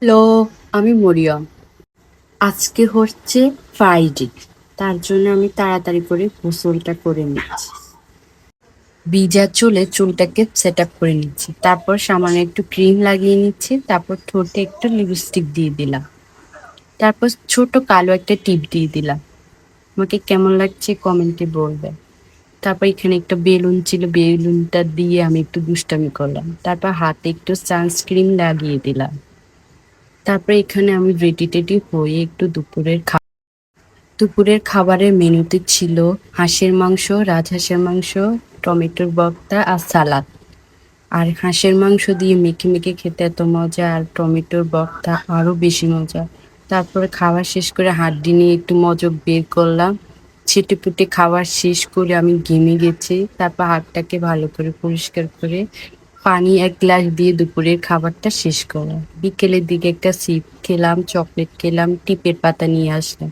Hello, আমি মরিয়ম। আজকে হচ্ছে ফ্রাইডে। তার জন্য আমি তাড়াতাড়ি করে গোসলটা করে নিচ্ছি। ভিজা চুলটাকে সেট আপ করে নিচ্ছি। তারপর সামান্য একটু ক্রিম লাগিয়ে নিচ্ছি। তারপর ঠোঁটে একটু লিপস্টিক দিয়ে দিলাম। তারপর ছোট কালো একটা টিপ দিয়ে দিলাম। আমাকে কেমন লাগছে কমেন্টে বলবে। তারপর এখানে একটা বেলুন ছিল, বেলুনটা দিয়ে আমি একটু দুষ্টামি করলাম। তারপর হাতে একটু সানস্ক্রিন লাগিয়ে দিলাম। তারপর এখানে আমি রেডি টেডি হয়ে একটু দুপুরের খাবারের মেনুতে ছিল হাঁসের মাংস, রাজহাঁসের মাংস, টমেটোর ভর্তা আর সালাদ। আর হাঁসের মাংস দিয়ে মেখে মেখে খেতে এত মজা, আর টমেটোর ভর্তা আরো বেশি মজা। তারপরে খাওয়া শেষ করে হাড্ডি নিয়ে একটু মজক বের করলাম। ছেটেপুটে খাওয়া শেষ করে আমি ঘেমে গেছি। তারপর হাতটাকে ভালো করে পরিষ্কার করে পানি 1 গ্লাস দিয়ে দুপুরের খাবারটা শেষ করলাম। বিকেলের দিকে একটা সিপ খেলাম, চকলেট খেলাম, টিপের পাতা নিয়ে আসলাম।